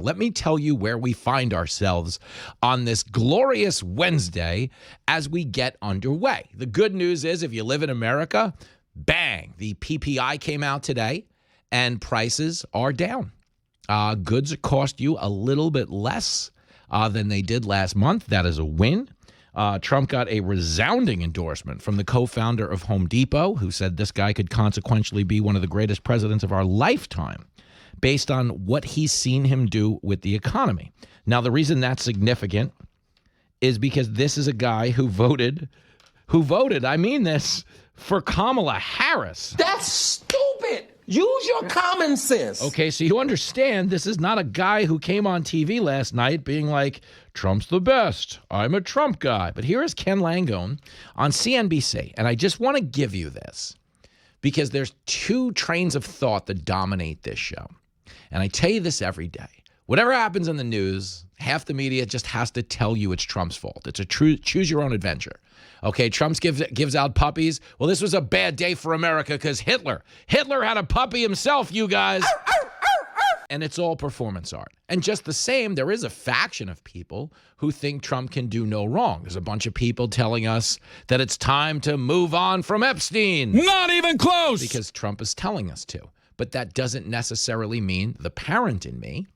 Let me tell you where we find ourselves on this glorious Wednesday as we get underway. The good news is if you live in America, bang, the PPI came out today and prices are down. Goods cost you a little bit less than they did last month. That is a win. Trump got a resounding endorsement from the co-founder of Home Depot, who said this guy could consequentially be one of the greatest presidents of our lifetime, based on what he's seen him do with the economy. Now, the reason that's significant is because this is a guy who voted, I mean this, for Kamala Harris. That's stupid. Use your common sense. Okay, so you understand this is not a guy who came on TV last night being like, Trump's the best. I'm a Trump guy. But here is Ken Langone on CNBC, and I just want to give you this because there's two trains of thought that dominate this show. And I tell you this every day. Whatever happens in the news, half the media just has to tell you it's Trump's fault. It's a choose your own adventure. Okay, Trump gives out puppies. Well, this was a bad day for America because Hitler had a puppy himself, you guys. And it's all performance art. And just the same, there is a faction of people who think Trump can do no wrong. There's a bunch of people telling us that it's time to move on from Epstein. Not even close! Because Trump is telling us to. But that doesn't necessarily mean the parent in me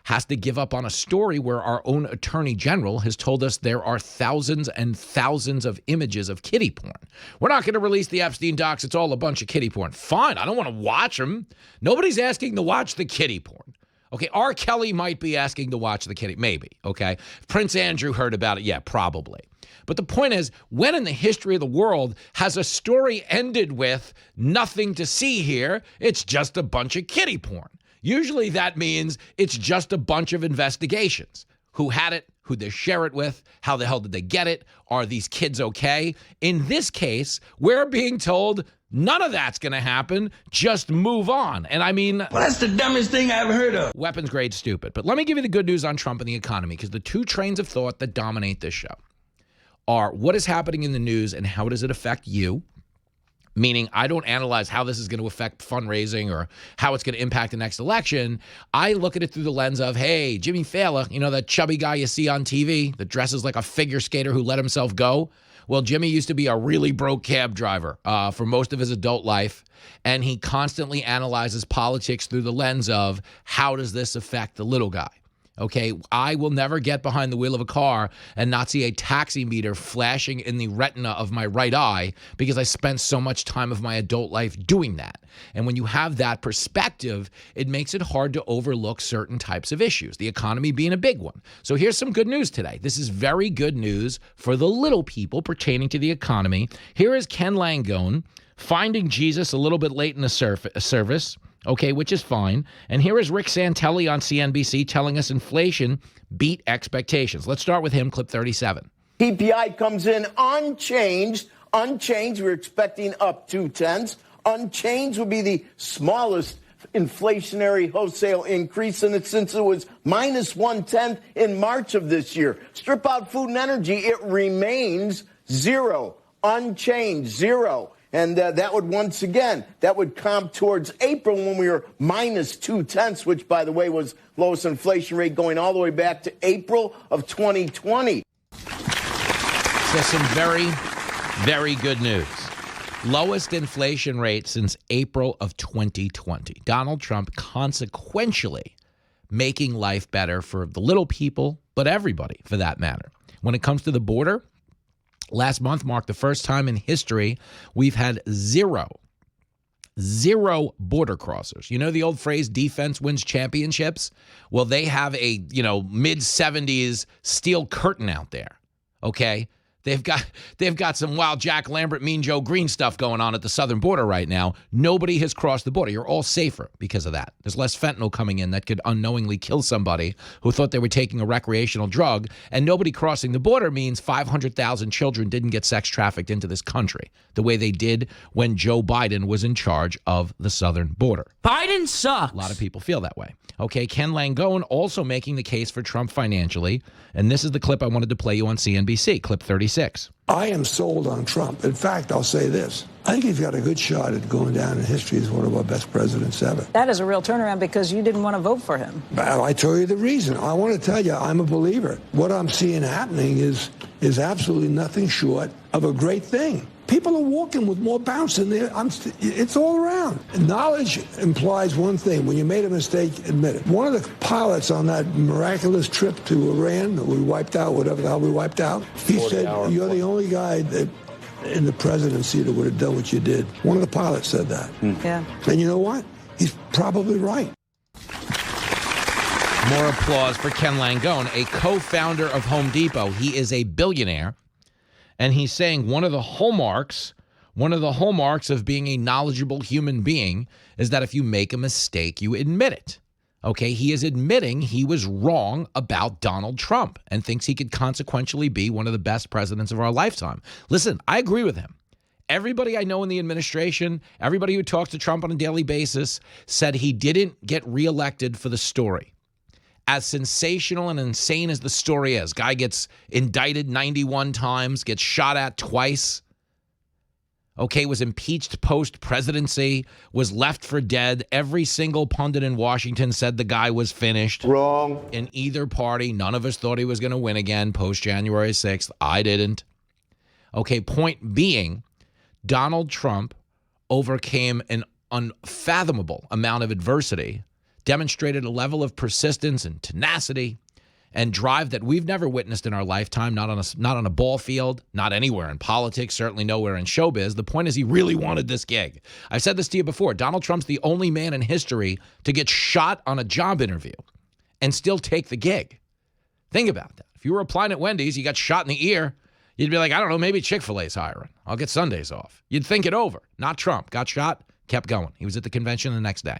has to give up on a story where our own attorney general has told us there are thousands and thousands of images of kiddie porn. We're not going to release the Epstein docs. It's all a bunch of kiddie porn. Fine. I don't want to watch them. Nobody's asking to watch the kiddie porn. Okay, R. Kelly might be asking to watch the kiddie. Maybe, okay? Prince Andrew heard about it. Yeah, probably. But the point is, when in the history of the world has a story ended with nothing to see here, it's just a bunch of kiddie porn? Usually that means it's just a bunch of investigations. Who had it? Who they share it with? How the hell did they get it? Are these kids okay? In this case, we're being told none of that's going to happen. Just move on. And I mean, Well, that's the dumbest thing I've heard of. Weapons grade stupid. But let me give you the good news on Trump and the economy, because the two trains of thought that dominate this show are what is happening in the news and how does it affect you? Meaning I don't analyze how this is going to affect fundraising or how it's going to impact the next election. I look at it through the lens of, hey, Jimmy Fallon, you know, that chubby guy you see on TV that dresses like a figure skater who let himself go? Well, Jimmy used to be a really broke cab driver for most of his adult life, and he constantly analyzes politics through the lens of how does this affect the little guy? Okay, I will never get behind the wheel of a car and not see a taxi meter flashing in the retina of my right eye because I spent so much time of my adult life doing that. And when you have that perspective, it makes it hard to overlook certain types of issues, the economy being a big one. So here's some good news today. This is very good news for the little people pertaining to the economy. Here is Ken Langone finding Jesus a little bit late in the service. Okay, which is fine. And here is Rick Santelli on CNBC telling us inflation beat expectations. Let's start with him, clip 37. PPI comes in unchanged. We're expecting up 0.2. Unchanged would be the smallest inflationary wholesale increase since it was minus 0.1 in March of this year. Strip out food and energy, it remains zero. Unchanged, zero. And that would comp towards April when we were minus 0.2, which, by the way, was lowest inflation rate going all the way back to April of 2020. So some very, very good news. Lowest inflation rate since April of 2020. Donald Trump consequentially making life better for the little people, but everybody for that matter. When it comes to the border, last month marked the first time in history we've had zero border crossers. You know the old phrase, defense wins championships? Well, they have a, mid-70s steel curtain out there, okay? They've got some wild Jack Lambert, Mean Joe Green stuff going on at the southern border right now. Nobody has crossed the border. You're all safer because of that. There's less fentanyl coming in that could unknowingly kill somebody who thought they were taking a recreational drug. And nobody crossing the border means 500,000 children didn't get sex trafficked into this country the way they did when Joe Biden was in charge of the southern border. Biden sucks. A lot of people feel that way. Okay, Ken Langone also making the case for Trump financially. And this is the clip I wanted to play you on CNBC, clip 36. I am sold on Trump. In fact, I'll say this. I think he's got a good shot at going down in history as one of our best presidents ever. That is a real turnaround because you didn't want to vote for him. Well, I tell you the reason. I want to tell you, I'm a believer. What I'm seeing happening is absolutely nothing short of a great thing. People are walking with more bounce in there. It's all around. Knowledge implies one thing. When you made a mistake, admit it. One of the pilots on that miraculous trip to Iran that we wiped out, whatever the hell we wiped out, he said, you're the only guy that in the presidency that would have done what you did. One of the pilots said that. Yeah. And you know what? He's probably right. More applause for Ken Langone, a co-founder of Home Depot. He is a billionaire, and he's saying one of the hallmarks of being a knowledgeable human being is that if you make a mistake, you admit it. Okay, he is admitting he was wrong about Donald Trump and thinks he could consequentially be one of the best presidents of our lifetime. Listen, I agree with him. Everybody I know in the administration, everybody who talks to Trump on a daily basis said he didn't get reelected for the story. As sensational and insane as the story is, guy gets indicted 91 times, gets shot at twice, okay, was impeached post-presidency, was left for dead. Every single pundit in Washington said the guy was finished. Wrong. In either party, none of us thought he was going to win again post-January 6th. I didn't. Okay, point being, Donald Trump overcame an unfathomable amount of adversity, demonstrated a level of persistence and tenacity and drive that we've never witnessed in our lifetime, not on a ball field, not anywhere in politics, certainly nowhere in showbiz. The point is he really wanted this gig. I've said this to you before. Donald Trump's the only man in history to get shot on a job interview and still take the gig. Think about that. If you were applying at Wendy's, you got shot in the ear, you'd be like, I don't know, maybe Chick-fil-A's hiring. I'll get Sundays off. You'd think it over. Not Trump. Got shot, kept going. He was at the convention the next day.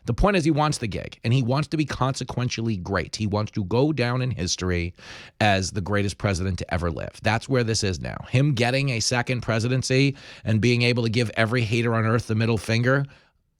The point is he wants the gig, and he wants to be consequentially great. He wants to go down in history as the greatest president to ever live. That's where this is now. Him getting a second presidency and being able to give every hater on earth the middle finger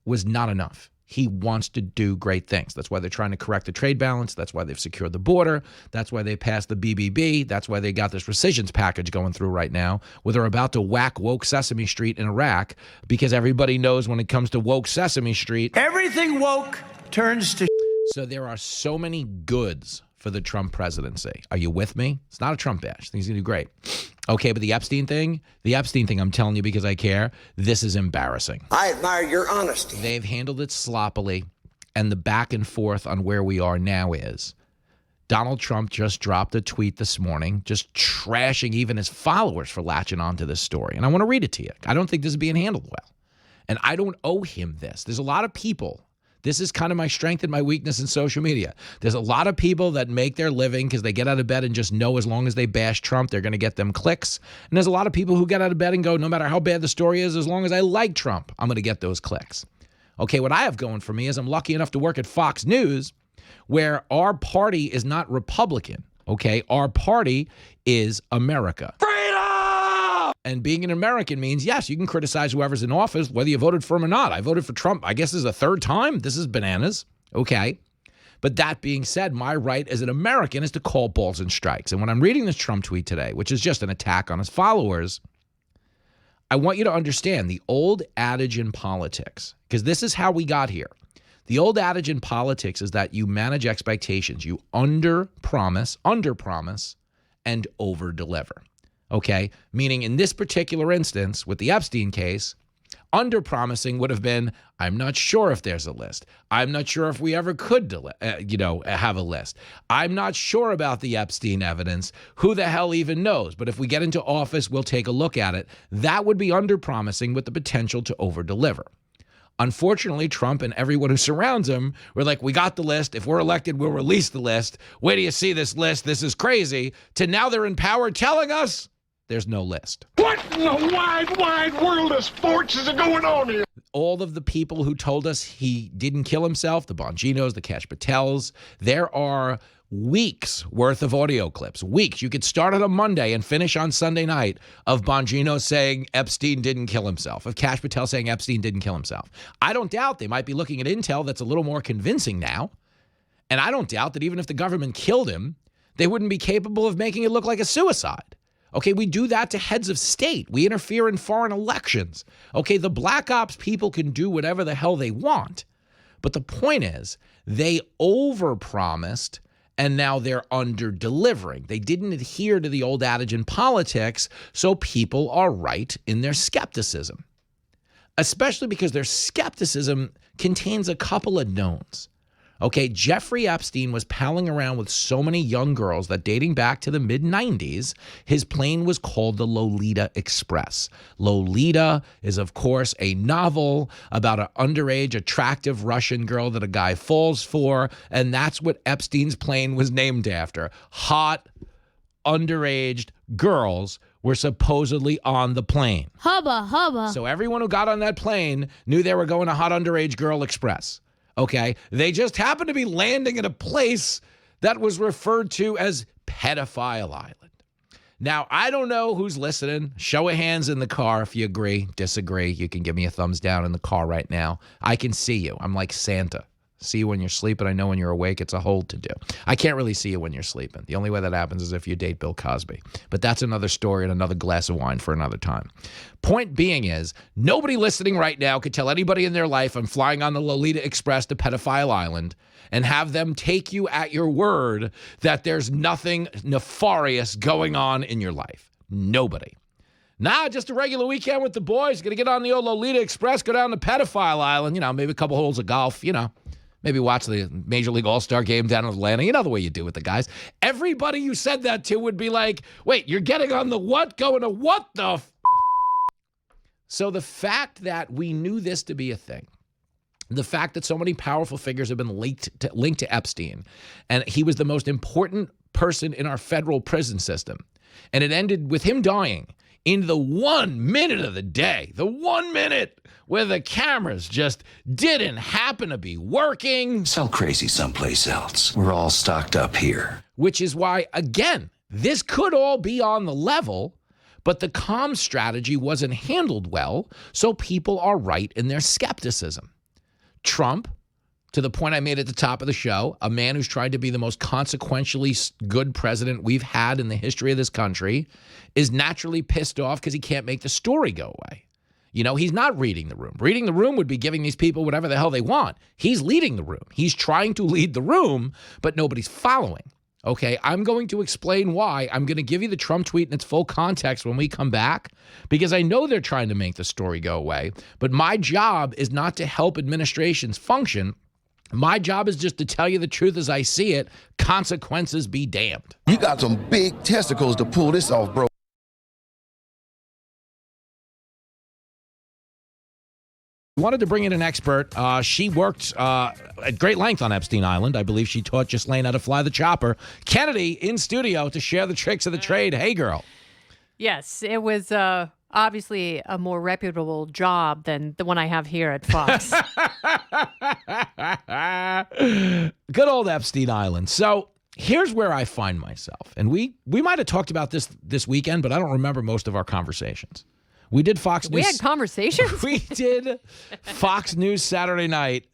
was not enough. He wants to do great things. That's why they're trying to correct the trade balance. That's why they've secured the border. That's why they passed the BBB. That's why they got this rescissions package going through right now, where they're about to whack woke Sesame Street in Iraq, because everybody knows when it comes to woke Sesame Street, Everything woke turns to. So there are so many goods for the Trump presidency. Are you with me? It's not a Trump bash. I think he's going to do great. Okay, but the Epstein thing, I'm telling you because I care, this is embarrassing. I admire your honesty. They've handled it sloppily, and the back and forth on where we are now is Donald Trump just dropped a tweet this morning, just trashing even his followers for latching onto this story. And I want to read it to you. I don't think this is being handled well. And I don't owe him this. There's a lot of people. This is kind of my strength and my weakness in social media. There's a lot of people that make their living because they get out of bed and just know as long as they bash Trump, they're going to get them clicks. And there's a lot of people who get out of bed and go, no matter how bad the story is, as long as I like Trump, I'm going to get those clicks. Okay, what I have going for me is I'm lucky enough to work at Fox News, where our party is not Republican. Okay, our party is America. And being an American means, yes, you can criticize whoever's in office, whether you voted for him or not. I voted for Trump. I guess this is the third time. This is bananas. Okay. But that being said, my right as an American is to call balls and strikes. And when I'm reading this Trump tweet today, which is just an attack on his followers, I want you to understand the old adage in politics, because this is how we got here. The old adage in politics is that you manage expectations. You under-promise, and over-deliver. Okay, meaning in this particular instance with the Epstein case, under-promising would have been, I'm not sure if there's a list. I'm not sure if we ever could, have a list. I'm not sure about the Epstein evidence. Who the hell even knows? But if we get into office, we'll take a look at it. That would be under-promising with the potential to over-deliver. Unfortunately, Trump and everyone who surrounds him were like, we got the list. If we're elected, we'll release the list. Wait till you see this list. This is crazy. To now they're in power telling us there's no list. What in the wide world of sports is going on here? All of the people who told us he didn't kill himself, the Bonginos, the Kash Patels, there are weeks worth of audio clips. Weeks. You could start on a Monday and finish on Sunday night of Bongino saying Epstein didn't kill himself, of Kash Patel saying Epstein didn't kill himself. I don't doubt they might be looking at intel that's a little more convincing now. And I don't doubt that even if the government killed him, they wouldn't be capable of making it look like a suicide. Okay, we do that to heads of state. We interfere in foreign elections. Okay, the black ops people can do whatever the hell they want. But the point is, they overpromised and now they're under-delivering. They didn't adhere to the old adage in politics, so people are right in their skepticism. Especially because their skepticism contains a couple of knowns. Okay, Jeffrey Epstein was palling around with so many young girls that dating back to the mid-90s, his plane was called the Lolita Express. Lolita is, of course, a novel about an underage, attractive Russian girl that a guy falls for, and that's what Epstein's plane was named after. Hot, underage girls were supposedly on the plane. Hubba, hubba. So everyone who got on that plane knew they were going to Hot Underage Girl Express. Okay, they just happened to be landing at a place that was referred to as Pedophile Island. Now, I don't know who's listening. Show of hands in the car if you agree, disagree. You can give me a thumbs down in the car right now. I can see you. I'm like Santa. See you when you're sleeping. I know when you're awake, it's a hold to do. I can't really see you when you're sleeping. The only way that happens is if you date Bill Cosby. But that's another story and another glass of wine for another time. Point being is, nobody listening right now could tell anybody in their life I'm flying on the Lolita Express to Pedophile Island and have them take you at your word that there's nothing nefarious going on in your life. Nobody. Nah, just a regular weekend with the boys. Gonna get on the old Lolita Express, go down to Pedophile Island, maybe a couple holes of golf, Maybe watch the Major League All-Star game down in Atlanta. You know the way you do with the guys. Everybody you said that to would be like, wait, you're getting on the what? Going to what the So the fact that we knew this to be a thing, the fact that so many powerful figures have been linked to Epstein, and he was the most important person in our federal prison system, and it ended with him dying in the 1 minute of the day, the 1 minute where the cameras just didn't happen to be working. Sell crazy someplace else. We're all stocked up here. Which is why, again, this could all be on the level, but the comm strategy wasn't handled well, so people are right in their skepticism. Trump, to the point I made at the top of the show, a man who's tried to be the most consequentially good president we've had in the history of this country, is naturally pissed off because he can't make the story go away. He's not reading the room. Reading the room would be giving these people whatever the hell they want. He's leading the room. He's trying to lead the room, but nobody's following. Okay, I'm going to explain why. I'm going to give you the Trump tweet in its full context when we come back, because I know they're trying to make the story go away, but my job is not to help administrations function. My job is just to tell you the truth as I see it. Consequences be damned. You got some big testicles to pull this off, bro. Wanted to bring in an expert. She worked at great length on Epstein Island. I believe she taught Ghislaine how to fly the chopper. Kennedy in studio to share the tricks of the trade. Hey, girl. Yes, it was obviously a more reputable job than the one I have here at Fox. Good old Epstein Island. So here's where I find myself. And we might have talked about this weekend, but I don't remember most of our conversations. We did Fox News. We had conversations? We did Fox News Saturday night,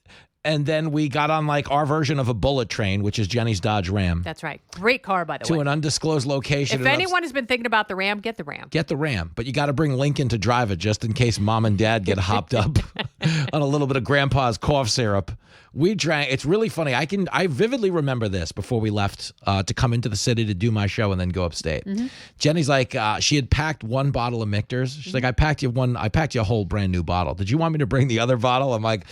and then we got on our version of a bullet train, which is Jenny's Dodge Ram. That's right. Great car, by the way. To an undisclosed location. If anyone has been thinking about the Ram, get the Ram. Get the Ram, but you got to bring Lincoln to drive it just in case mom and dad get hopped up on a little bit of grandpa's cough syrup. We drank. It's really funny. I vividly remember this before we left to come into the city to do my show and then go upstate. Mm-hmm. Jenny's like, she had packed one bottle of Michter's. She's like, I packed you a whole brand new bottle. Did you want me to bring the other bottle? I'm like,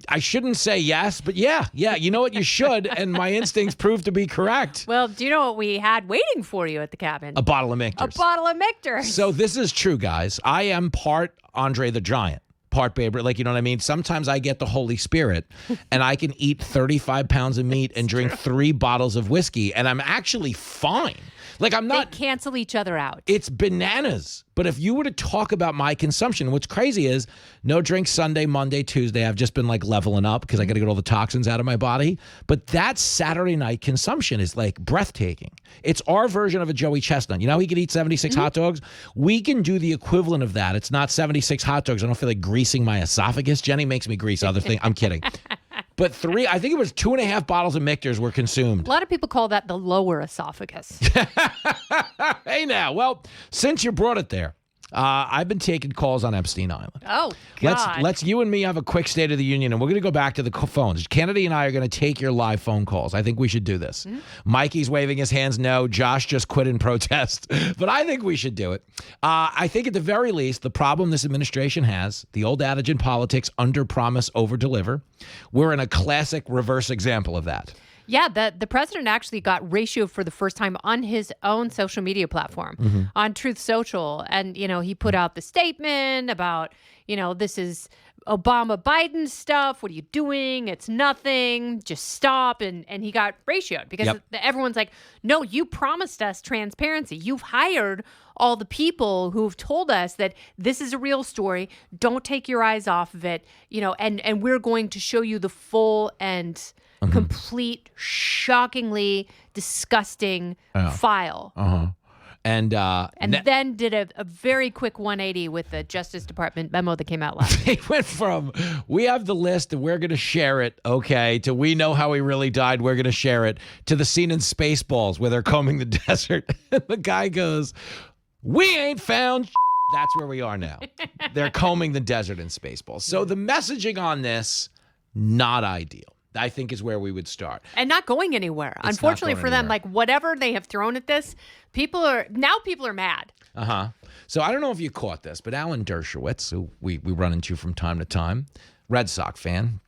I shouldn't say yes, but yeah. You know what? You should. And my instincts proved to be correct. Well, do you know what we had waiting for you at the cabin? A bottle of Michter's. A bottle of Michter's. So this is true, guys. I am part Andre the Giant. Part Babe, you know what I mean? Sometimes I get the Holy Spirit and I can eat 35 pounds of meat and drink 3 bottles of whiskey and I'm actually fine. I'm not. They cancel each other out. It's bananas. But if you were to talk about my consumption, what's crazy is no drinks Sunday, Monday, Tuesday. I've just been leveling up because I got to get all the toxins out of my body. But that Saturday night consumption is breathtaking. It's our version of a Joey Chestnut. You know, he could eat 76 hot dogs. We can do the equivalent of that. It's not 76 hot dogs. I don't feel like greasing my esophagus. Jenny makes me grease other things. I'm kidding. But I think it was 2.5 bottles of Michter's were consumed. A lot of people call that the lower esophagus. Hey now, well, since you brought it there, I've been taking calls on Epstein Island. Oh, God. Let's you and me have a quick State of the Union, and we're going to go back to the phones. Kennedy and I are going to take your live phone calls. I think we should do this. Mm-hmm. Mikey's waving his hands no. Josh just quit in protest. But I think we should do it. I think at the very least, the problem this administration has, the old adage in politics, under promise, over deliver. We're in a classic reverse example of that. Yeah, the president actually got ratioed for the first time on his own social media platform, on Truth Social. And, he put out the statement about, this is Obama-Biden stuff. What are you doing? It's nothing. Just stop. And he got ratioed because everyone's like, no, you promised us transparency. You've hired all the people who've told us that this is a real story. Don't take your eyes off of it, and we're going to show you the full and complete, shockingly disgusting file. And then did a very quick 180 with the Justice Department memo that came out last week. They went from, we have the list and we're going to share it, okay, to we know how he really died, we're going to share it, to the scene in Spaceballs where they're combing the desert. And the guy goes, we ain't found That's where we are now. They're combing the desert in Spaceballs. So the messaging on this, not ideal, I think, is where we would start. And not going anywhere. Unfortunately for them, like whatever they have thrown at this, people are mad. So I don't know if you caught this, but Alan Dershowitz, who we run into from time to time, Red Sox fan,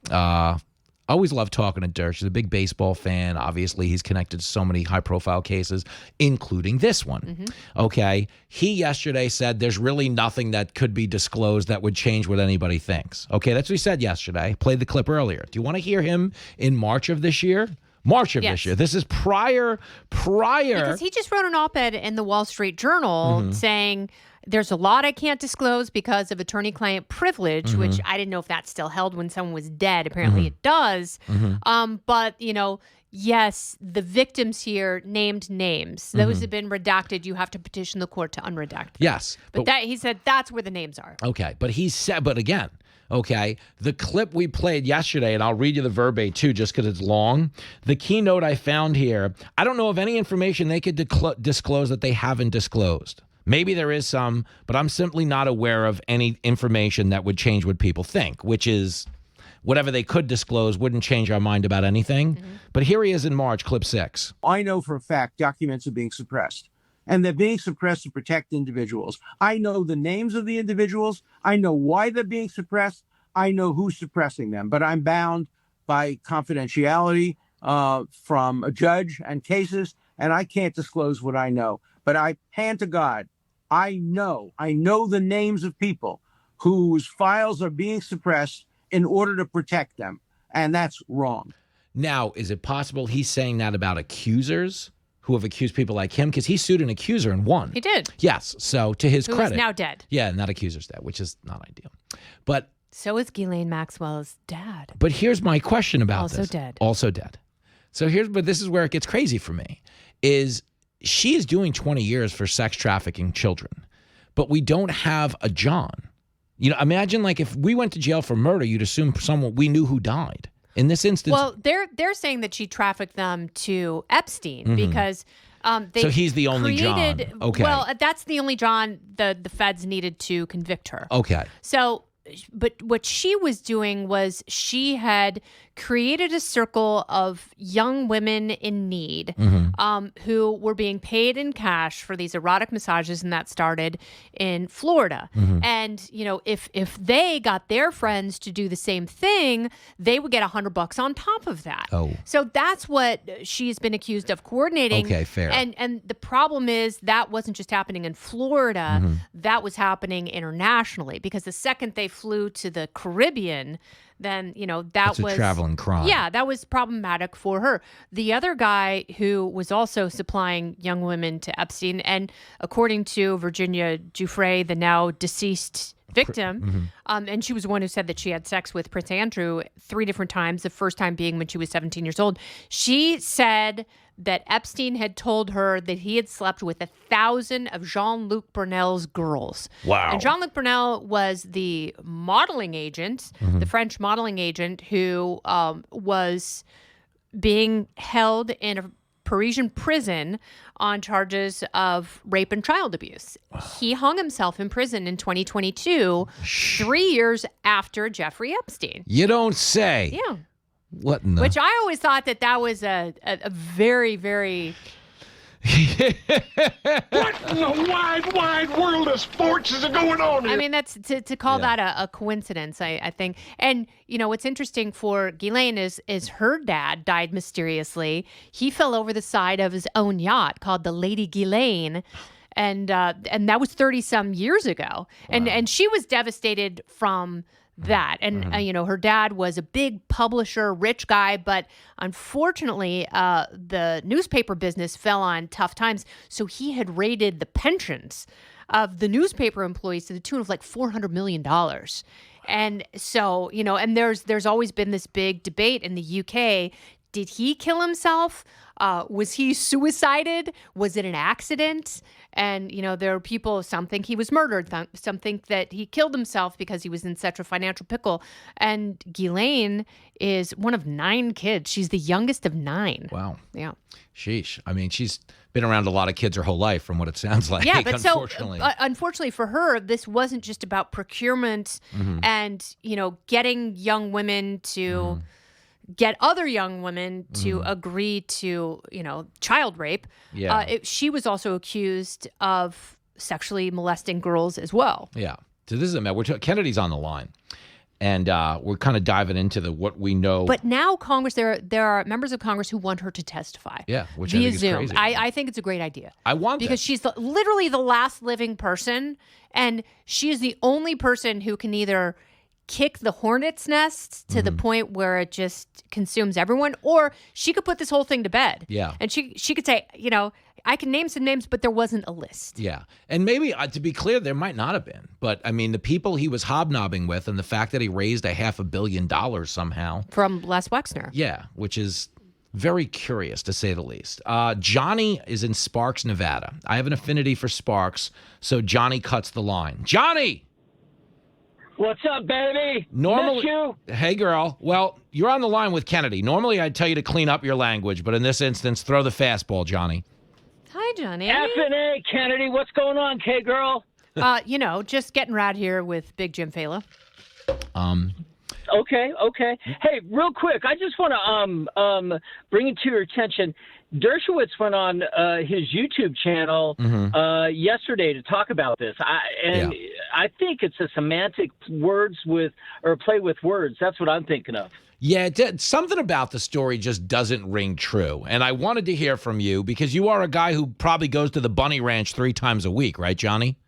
always love talking to Dersh. He's a big baseball fan. Obviously, he's connected to so many high-profile cases, including this one. Okay, he yesterday said there's really nothing that could be disclosed that would change what anybody thinks. Okay, that's what he said yesterday. Played the clip earlier. Do you want to hear him in March of this year? This year. This is prior. Because he just wrote an op-ed in the Wall Street Journal saying there's a lot I can't disclose because of attorney-client privilege, which I didn't know if that still held when someone was dead. Apparently it does. But, yes, the victims here named names. Those have been redacted. You have to petition the court to unredact them. Yes. But he said that's where the names are. Okay. But again, okay, the clip we played yesterday, and I'll read you the verbatim too, just because it's long. The keynote I found here, I don't know of any information they could disclose that they haven't disclosed. Maybe there is some, but I'm simply not aware of any information that would change what people think, which is whatever they could disclose wouldn't change our mind about anything. But here he is in March, clip 6. I know for a fact documents are being suppressed, and they're being suppressed to protect individuals. I know the names of the individuals. I know why they're being suppressed. I know who's suppressing them, but I'm bound by confidentiality from a judge and cases, and I can't disclose what I know. But I hand to God, I know the names of people whose files are being suppressed in order to protect them. And that's wrong. Now, is it possible he's saying that about accusers who have accused people like him? Because he sued an accuser and won. He did. Yes. So to his credit. Who is now dead. Yeah, and that accuser's dead, which is not ideal. But so is Ghislaine Maxwell's dad. But here's my question about this. Also dead. So but this is where it gets crazy for me, is she is doing 20 years for sex trafficking children, but we don't have a John. Imagine like if we went to jail for murder, you'd assume someone we knew who died. In this instance, well, they're saying that she trafficked them to Epstein because so he's the only John. Okay. Well, that's the only John the feds needed to convict her. Okay. So, but what she was doing was she had created a circle of young women in need who were being paid in cash for these erotic massages, and that started in Florida. And, if they got their friends to do the same thing, they would get $100 on top of that. Oh. So that's what she's been accused of coordinating. Okay, fair. And the problem is that wasn't just happening in Florida, that was happening internationally, because the second they flew to the Caribbean, then, That's a traveling crime. Yeah, that was problematic for her. The other guy who was also supplying young women to Epstein, and according to Virginia Giuffre, the now deceased victim, and she was the one who said that she had sex with Prince Andrew 3 different times, the first time being when she was 17 years old. She said that Epstein had told her that he had slept with 1,000 of Jean-Luc Brunel's girls. Wow. And Jean-Luc Brunel was the modeling agent, the French modeling agent who was being held in a Parisian prison on charges of rape and child abuse. He hung himself in prison in 2022, 3 years after Jeffrey Epstein. You don't say. Yeah. What in the... Which I always thought that was a very, very... What in the wide world of sports is going on here? I mean, that's to call that a coincidence, I think. And, what's interesting for Ghislaine is her dad died mysteriously. He fell over the side of his own yacht called the Lady Ghislaine. And that was 30-some years ago. Wow. And she was devastated from that. And, her dad was a big publisher, rich guy, but unfortunately, the newspaper business fell on tough times. So he had raided the pensions of the newspaper employees to the tune of like $400 million. And so, and there's always been this big debate in the UK. Did he kill himself? Was he suicided? Was it an accident? And, there are people, some think he was murdered, some think that he killed himself because he was in such a financial pickle. And Ghislaine is one of 9 kids. She's the youngest of 9. Wow. Yeah. Sheesh. I mean, she's been around a lot of kids her whole life from what it sounds like. Yeah, but unfortunately. Unfortunately for her, this wasn't just about procurement and, getting young women to... get other young women to agree to, child rape. Yeah. She was also accused of sexually molesting girls as well. Yeah. So this is Kennedy's on the line, and we're kind of diving into what we know. But now Congress, there are members of Congress who want her to testify. Yeah, which via I think is Zoom. crazy. I think it's a great idea. I want because that. she's literally the last living person, and she is the only person who can either kick the hornet's nest to the point where it just consumes everyone, or she could put this whole thing to bed. Yeah. And she could say, I can name some names, but there wasn't a list. Yeah. And maybe, to be clear, there might not have been. But, I mean, the people he was hobnobbing with and the fact that he raised $500 million somehow. From Les Wexner. Yeah, which is very curious, to say the least. Johnny is in Sparks, Nevada. I have an affinity for Sparks, so Johnny cuts the line. Johnny! What's up, baby? Normally, Miss you? Hey, girl. Well, you're on the line with Kennedy. Normally, I'd tell you to clean up your language, but in this instance, throw the fastball, Johnny. Hi, Johnny. F&A, Kennedy. What's going on, K-girl? Just getting rad here with Big Jim Fela. Okay. Hey, real quick, I just want to bring it to your attention. Dershowitz went on his YouTube channel yesterday to talk about this. I think it's a semantic play with words. That's what I'm thinking of. Yeah, something about the story just doesn't ring true. And I wanted to hear from you because you are a guy who probably goes to the Bunny Ranch 3 times a week, right, Johnny?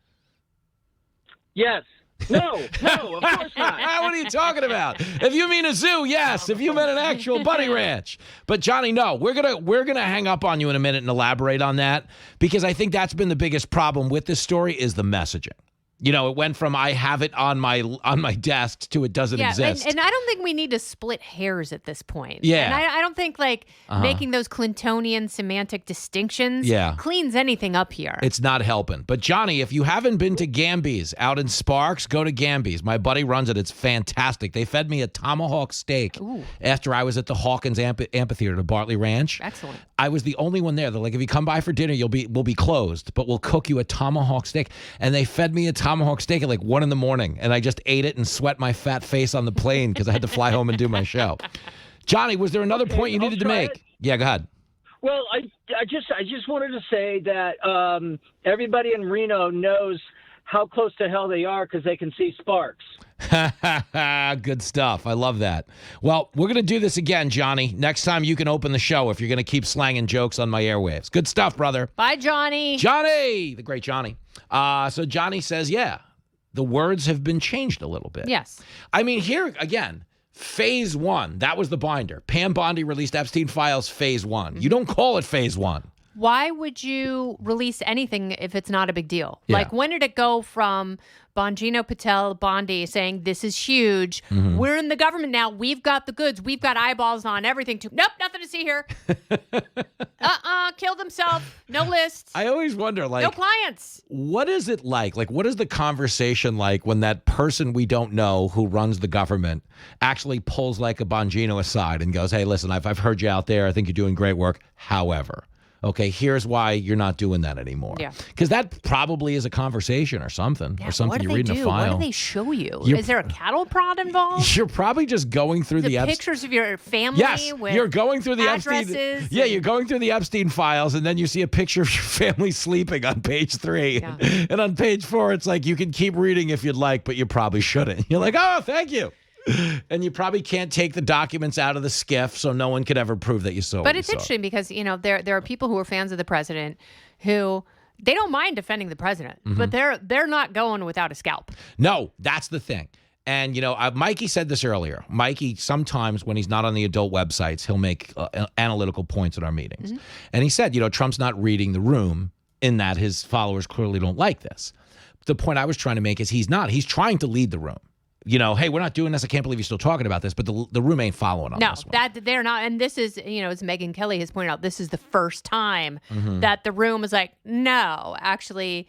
Yes. No, of course not. What are you talking about? If you mean a zoo, yes. If you meant an actual bunny ranch. But Johnny, no, we're gonna hang up on you in a minute and elaborate on that because I think that's been the biggest problem with this story is the messaging. It went from I have it on my desk to it doesn't exist. And I don't think we need to split hairs at this point. Yeah. And I don't think making those Clintonian semantic distinctions cleans anything up here. It's not helping. But Johnny, if you haven't been to Gamby's out in Sparks, go to Gamby's. My buddy runs it. It's fantastic. They fed me a tomahawk steak after I was at the Hawkins Amphitheater at Bartley Ranch. Excellent. I was the only one there. They're like, if you come by for dinner, we'll be closed, but we'll cook you a tomahawk steak. And they fed me a tomahawk steak at like 1 a.m, and I just ate it and sweat my fat face on the plane because I had to fly home and do my show. Johnny, was there another point you needed to make? Yeah, go ahead. Well, I just wanted to say that everybody in Reno knows how close to hell they are because they can see sparks. Good stuff. I love that. Well, we're going to do this again, Johnny. Next time you can open the show if you're going to keep slanging jokes on my airwaves. Good stuff, brother. Bye, Johnny. Johnny, the great Johnny. So Johnny says, yeah, the words have been changed a little bit. Yes. I mean, here again, phase 1, that was the binder. Pam Bondi released Epstein Files phase 1. You don't call it phase 1. Why would you release anything if it's not a big deal? Yeah. Like, when did it go from Bongino Patel Bondi saying, this is huge, we're in the government now, we've got the goods, we've got eyeballs on everything, to, nope, nothing to see here. himself. No list. I always wonder, like, no clients. What is it like? Like, what is the conversation like when that person we don't know who runs the government actually pulls like a Bongino aside and goes, hey, listen, I've heard you out there. I think you're doing great work. However, okay, here's why you're not doing that anymore. Yeah. Because that probably is a conversation or something. Yeah, or something you read in a file. What do they show you? Is there a cattle prod involved? You're probably just going through the pictures of your family. Yes, with you're going through the addresses. Epstein. Yeah, you're going through the Epstein files, and then you see a picture of your family sleeping on page 3, and on page 4, it's like you can keep reading if you'd like, but you probably shouldn't. You're like, oh, thank you. And you probably can't take the documents out of the skiff, so no one could ever prove that you saw. But it's interesting because there are people who are fans of the president who they don't mind defending the president, but they're not going without a scalp. No, that's the thing. And Mikey said this earlier. Mikey sometimes when he's not on the adult websites, he'll make analytical points at our meetings, and he said, Trump's not reading the room in that his followers clearly don't like this. The point I was trying to make is he's not. He's trying to lead the room. Hey, we're not doing this. I can't believe you're still talking about this, but the room ain't following on this one. No, that they're not. And this is, as Megyn Kelly has pointed out, this is the first time that the room is like, no, actually,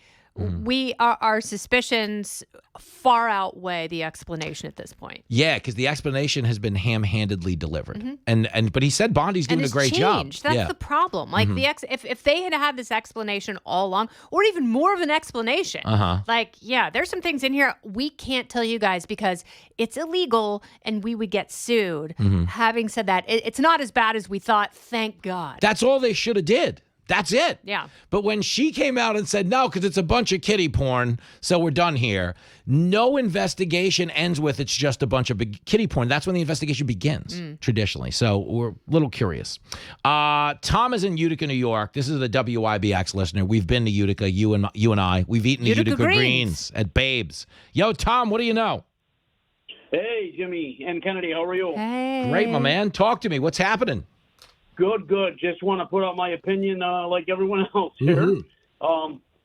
our suspicions far outweigh the explanation at this point. Yeah, because the explanation has been ham-handedly delivered, but he said Bondi's doing a great job. That's the problem. Like if they had this explanation all along, or even more of an explanation, there's some things in here we can't tell you guys because it's illegal and we would get sued. Having said that, it's not as bad as we thought. Thank God. That's all they should have did. That's it. Yeah. But when she came out and said, no, because it's a bunch of kiddie porn, so we're done here. No investigation ends with it's just a bunch of big kiddie porn. That's when the investigation begins, traditionally. So we're a little curious. Tom is in Utica, New York. This is a WIBX listener. We've been to Utica, you and I. We've eaten the Utica Greens at Babes. Yo, Tom, what do you know? Hey, Jimmy and Kennedy, how are you? Hey. Great, my man. Talk to me. What's happening? Good. Just want to put out my opinion like everyone else here.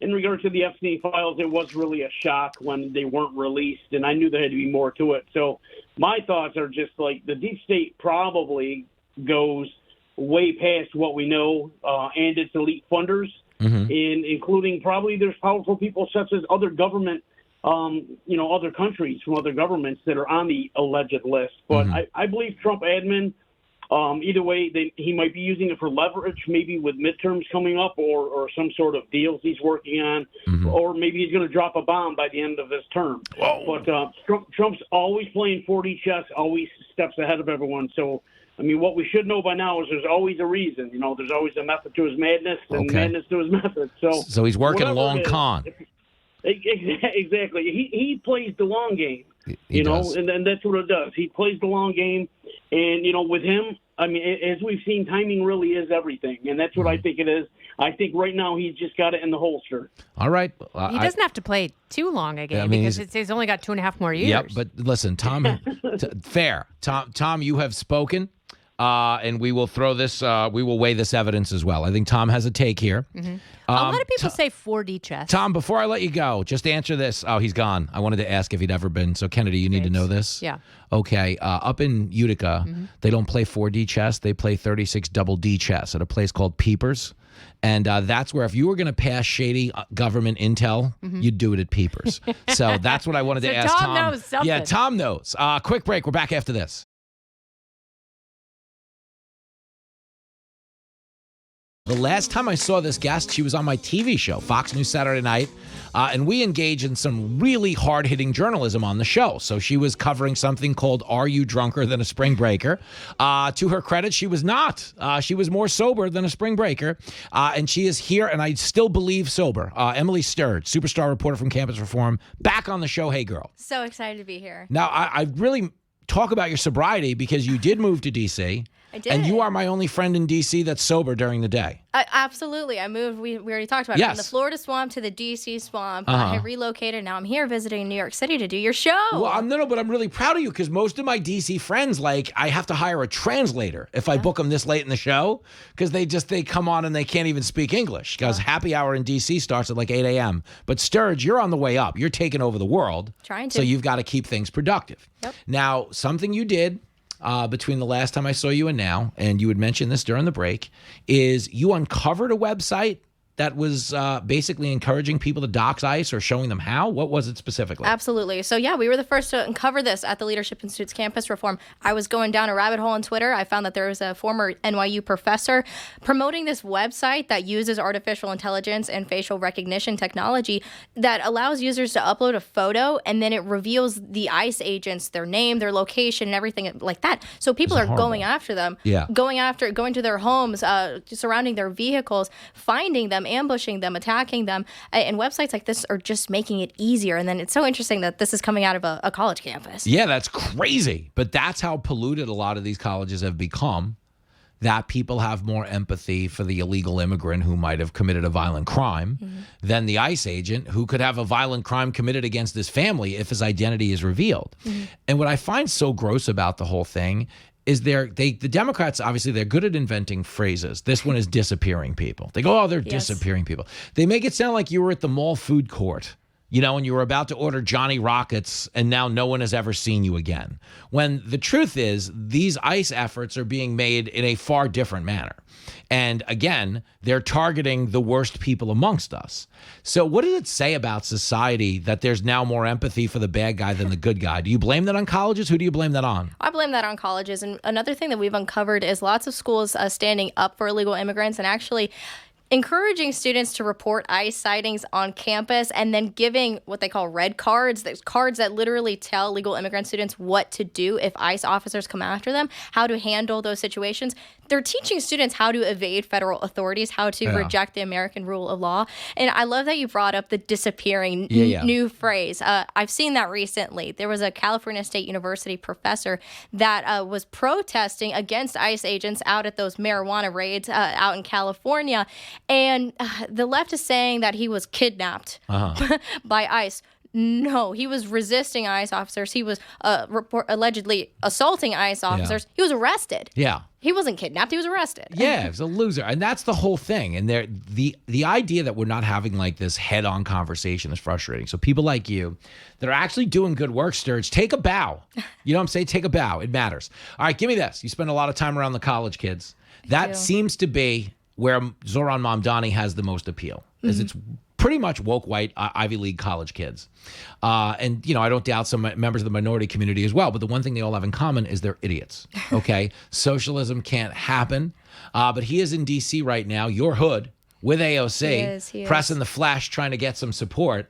In regards to the Epstein files, it was really a shock when they weren't released, and I knew there had to be more to it. So my thoughts are just like the deep state probably goes way past what we know and its elite funders, including probably there's powerful people such as other government, other countries from other governments that are on the alleged list. But I believe Trump admin, either way, he might be using it for leverage, maybe with midterms coming up or some sort of deals he's working on, or maybe he's going to drop a bomb by the end of his term. Whoa. But Trump's always playing 4D chess, always steps ahead of everyone. So, I mean, what we should know by now is there's always a reason. There's always a method to his madness and madness to his method. So he's working long con. Exactly. He plays the long game, does. And that's what it does. He plays the long game. And, with him, I mean, as we've seen, timing really is everything. And that's what I think it is. I think right now he's just got it in the holster. All right. He doesn't have to play too long a game because he's only got 2.5 more years. Yep. But listen, Tom, fair. Tom, you have spoken. And we will throw this, we will weigh this evidence as well. I think Tom has a take here. A lot of people say 4D chess. Tom, before I let you go, just answer this. Oh, he's gone. I wanted to ask if he'd ever been. So, Kennedy, you need to know this. Yeah. Okay. Up in Utica, they don't play 4D chess. They play 36 double D chess at a place called Peepers. And that's where if you were going to pass shady government intel, you'd do it at Peepers. So that's what I wanted to ask Tom. Tom knows something. Yeah, Tom knows. Quick break. We're back after this. The last time I saw this guest, she was on my TV show, Fox News Saturday Night, and we engage in some really hard-hitting journalism on the show. So she was covering something called Are You Drunker Than a Spring Breaker? To her credit, she was not. She was more sober than a spring breaker, and she is here, and I still believe sober. Emily Sturge, superstar reporter from Campus Reform, back on the show. Hey, girl. So excited to be here. Now, I really talk about your sobriety because you did move to D.C., I did. And you are my only friend in D.C. that's sober during the day. Absolutely. I moved. We already talked about it. From the Florida swamp to the D.C. swamp. I relocated. Now I'm here visiting New York City to do your show. Well, but I'm really proud of you because most of my D.C. friends, I have to hire a translator if I book them this late in the show because they come on and they can't even speak English because happy hour in D.C. starts at 8 a.m. But Sturge, you're on the way up. You're taking over the world. Trying to. So you've got to keep things productive. Yep. Now, something you did between the last time I saw you and now, and you had mentioned this during the break, is you uncovered a website that was basically encouraging people to dox ICE or showing them how? What was it specifically? Absolutely. So, yeah, we were the first to uncover this at the Leadership Institute's campus reform. I was going down a rabbit hole on Twitter. I found that there was a former NYU professor promoting this website that uses artificial intelligence and facial recognition technology that allows users to upload a photo, and then it reveals the ICE agents, their name, their location, and everything like that. So people are going after them, going to their homes, surrounding their vehicles, finding them, ambushing them, attacking them, and websites like this are just making it easier. And then it's so interesting that this is coming out of a college campus. Yeah, that's crazy. But that's how polluted a lot of these colleges have become, that people have more empathy for the illegal immigrant who might have committed a violent crime than the ICE agent who could have a violent crime committed against his family if his identity is revealed. And what I find so gross about the whole thing is the Democrats, obviously, they're good at inventing phrases. This one is disappearing people. They go, oh, they're disappearing people. They make it sound like you were at the mall food court, and you were about to order Johnny Rockets, and now no one has ever seen you again. When the truth is, these ICE efforts are being made in a far different manner. And again, they're targeting the worst people amongst us. So what does it say about society that there's now more empathy for the bad guy than the good guy? Do you blame that on colleges? Who do you blame that on? I blame that on colleges. And another thing that we've uncovered is lots of schools standing up for illegal immigrants and actually encouraging students to report ICE sightings on campus and then giving what they call red cards. There's cards that literally tell illegal immigrant students what to do if ICE officers come after them, how to handle those situations. They're teaching students how to evade federal authorities, how to reject the American rule of law. And I love that you brought up the disappearing new phrase. I've seen that recently. There was a California State University professor that was protesting against ICE agents out at those marijuana raids out in California. And the left is saying that he was kidnapped by ICE. No, he was resisting ICE officers. He was allegedly assaulting ICE officers. He was arrested. Yeah. He wasn't kidnapped. He was arrested. Yeah, he was a loser. And that's the whole thing. And the idea that we're not having like this head-on conversation is frustrating. So people like you that are actually doing good work, Sturge, take a bow. You know what I'm saying? Take a bow. It matters. All right, give me this. You spend a lot of time around the college kids. That seems to be where Zohran Mamdani has the most appeal, is it's pretty much woke white Ivy League college kids. And, I don't doubt some members of the minority community as well, but the one thing they all have in common is they're idiots, okay? Socialism can't happen, but he is in D.C. right now, your hood, with AOC, he is. pressing the flash, trying to get some support.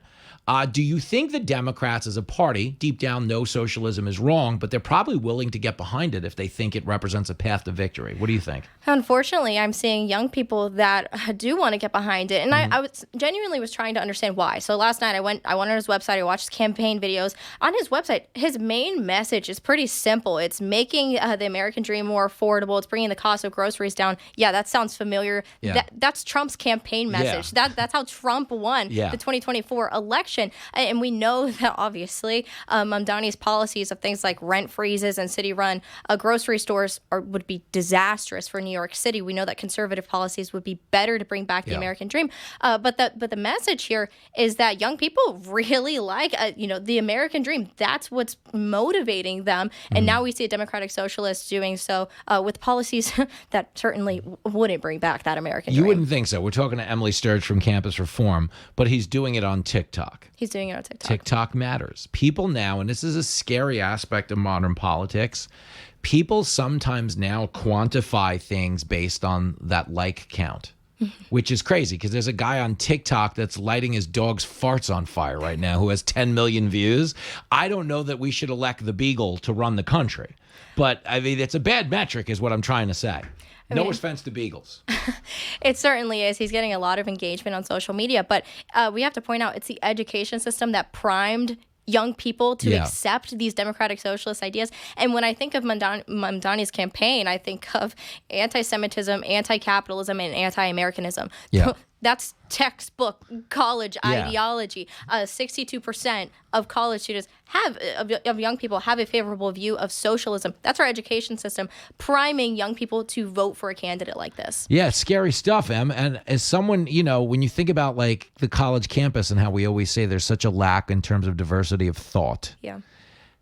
Do you think the Democrats as a party, deep down, know socialism is wrong, but they're probably willing to get behind it if they think it represents a path to victory? What do you think? Unfortunately, I'm seeing young people that do want to get behind it. And I was genuinely trying to understand why. So last night I went on his website, I watched his campaign videos. On his website, his main message is pretty simple. It's making the American dream more affordable. It's bringing the cost of groceries down. Yeah, that sounds familiar. Yeah. That's Trump's campaign message. Yeah. That's how Trump won the 2024 election. And we know that obviously Mamdani's policies of things like rent freezes and city-run grocery stores would be disastrous for New York City. We know that conservative policies would be better to bring back the American dream. But the message here is that young people really like the American dream. That's what's motivating them. And now we see a democratic socialist doing so with policies that certainly wouldn't bring back that American dream. You wouldn't think so. We're talking to Emily Sturge from Campus Reform, but he's doing it on TikTok. He's doing it on TikTok. TikTok matters. People now, and this is a scary aspect of modern politics, people sometimes now quantify things based on that like count, which is crazy because there's a guy on TikTok that's lighting his dog's farts on fire right now who has 10 million views. I don't know that we should elect the Beagle to run the country, but I mean, it's a bad metric is what I'm trying to say. No offense to beagles. It certainly is. He's getting a lot of engagement on social media, but we have to point out it's the education system that primed young people to accept these democratic socialist ideas. And when I think of Mamdani's campaign, I think of anti-Semitism, anti-capitalism, and anti-Americanism. Yeah. That's textbook college ideology. 62% of college students of young people have a favorable view of socialism. That's our education system, priming young people to vote for a candidate like this. Yeah, scary stuff, Em. And as someone, when you think about like the college campus and how we always say there's such a lack in terms of diversity of thought. Yeah.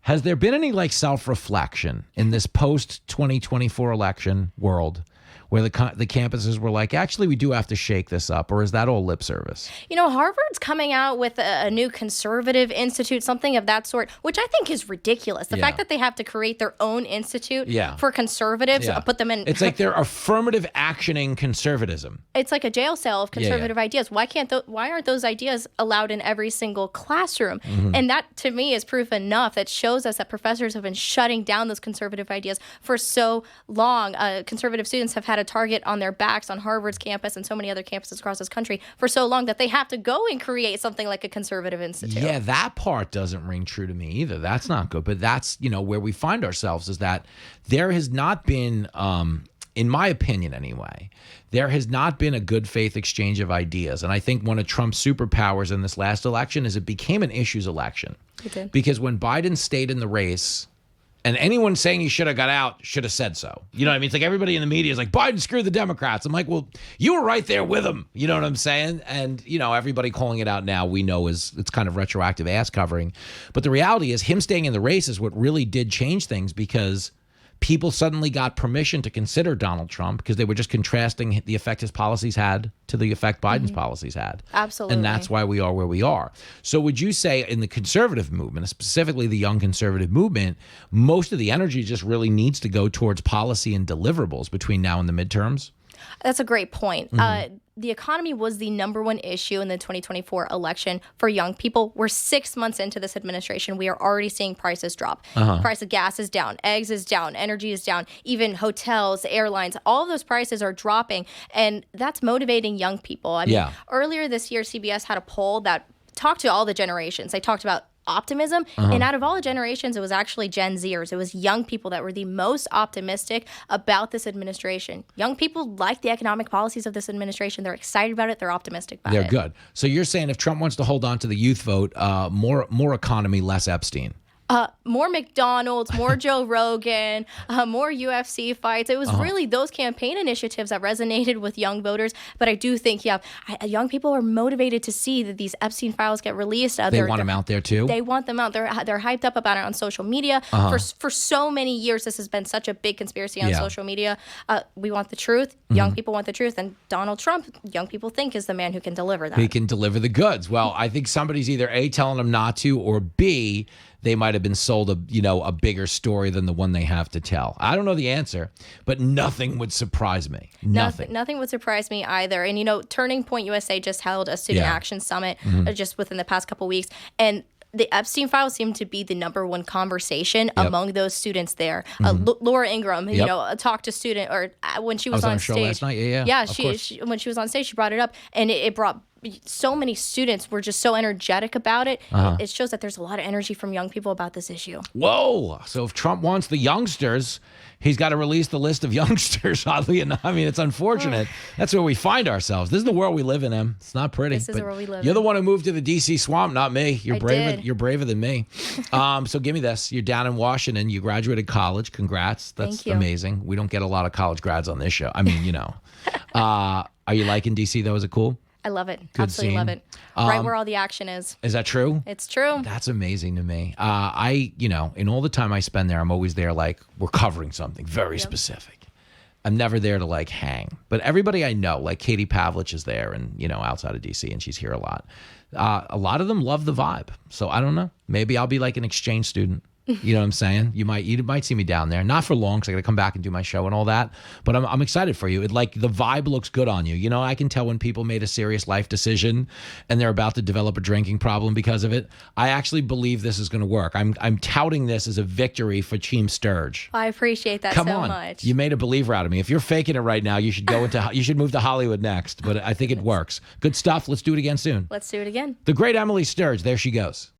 Has there been any like self-reflection in this post-2024 election world where the campuses were like, actually, we do have to shake this up, or is that all lip service? You know, Harvard's coming out with a new conservative institute, something of that sort, which I think is ridiculous. The fact that they have to create their own institute for conservatives, put them in. It's like they're affirmative actioning conservatism. It's like a jail cell of conservative ideas. Why aren't those ideas allowed in every single classroom? And that, to me, is proof enough that shows us that professors have been shutting down those conservative ideas for so long. Conservative students have had a target on their backs on Harvard's campus and so many other campuses across this country for so long that they have to go and create something like a conservative institute. Yeah, that part doesn't ring true to me either. That's not good. But that's, where we find ourselves is that there has not been, in my opinion anyway, there has not been a good faith exchange of ideas. And I think one of Trump's superpowers in this last election is it became an issues election. It did. Because when Biden stayed in the race, and anyone saying he should have got out should have said so. You know what I mean? It's like everybody in the media is like, Biden screwed the Democrats. I'm like, well, you were right there with him. You know what I'm saying? And, everybody calling it out now we know it's kind of retroactive ass covering. But the reality is him staying in the race is what really did change things because people suddenly got permission to consider Donald Trump because they were just contrasting the effect his policies had to the effect Biden's policies had. Absolutely. And that's why we are where we are. So would you say in the conservative movement, specifically the young conservative movement, most of the energy just really needs to go towards policy and deliverables between now and the midterms? That's a great point. The economy was the number one issue in the 2024 election for young people. We're 6 months into this administration. We are already seeing prices drop. The price of gas is down, eggs is down, energy is down, even hotels, airlines, all of those prices are dropping. And that's motivating young people. I mean, earlier this year, CBS had a poll that talked to all the generations. They talked about optimism. And out of all the generations, it was actually Gen Zers. It was young people that were the most optimistic about this administration. Young people like the economic policies of this administration. They're excited about it. They're optimistic about it. They're good. So you're saying if Trump wants to hold on to the youth vote, more economy, less Epstein. More McDonald's, more Joe Rogan, more UFC fights. It was really those campaign initiatives that resonated with young voters. But I do think, young people are motivated to see that these Epstein files get released. They want them out there too? They want them out. They're hyped up about it on social media. For so many years, this has been such a big conspiracy on social media. We want the truth. Young people want the truth. And Donald Trump, young people think, is the man who can deliver that. He can deliver the goods. Well, I think somebody's either A, telling them not to, or B, they might have been sold a bigger story than the one they have to tell. I don't know the answer, but nothing would surprise me. Nothing would surprise me either. And, Turning Point USA just held a student action summit just within the past couple weeks. And the Epstein files seemed to be the number one conversation among those students there. Laura Ingraham, talked to student, or when she was on our stage show last night. she when she was on stage, she brought it up, and it brought so many students were just so energetic about it. It shows that there's a lot of energy from young people about this issue. Whoa! So if Trump wants the youngsters, he's got to release the list of youngsters. Oddly enough, I mean, it's unfortunate. That's where we find ourselves. This is the world we live in, Em. It's not pretty. This is the world we live You're in. the one who moved to the D.C. swamp, not me. You're braver. did. You're braver than me. So give me this. You're down in Washington. You graduated college. Congrats. That's Thank you. amazing. We don't get a lot of college grads on this show. I mean, Are you liking D.C. though? Is it cool? I love it. Good Absolutely scene. love it. Right where all the action is. Is that true? It's true. That's amazing to me. In all the time I spend there, I'm always there like we're covering something very specific. I'm never there to like hang. But everybody I know, like Katie Pavlich is there and, outside of DC, and she's here a lot. A lot of them love the vibe. So I don't know. Maybe I'll be like an exchange student. You know what I'm saying? You might see me down there, not for long because I got to come back and do my show and all that. But I'm excited for you. The vibe looks good on you. I can tell when people made a serious life decision and they're about to develop a drinking problem because of it. I actually believe this is going to work. I'm touting this as a victory for Team Sturge. I appreciate that Come so on. much. You made a believer out of me. If you're faking it right now, you should you should move to Hollywood next. But I think it works. Good stuff. Let's do it again soon. Let's do it again. The great Emily Sturge. There she goes.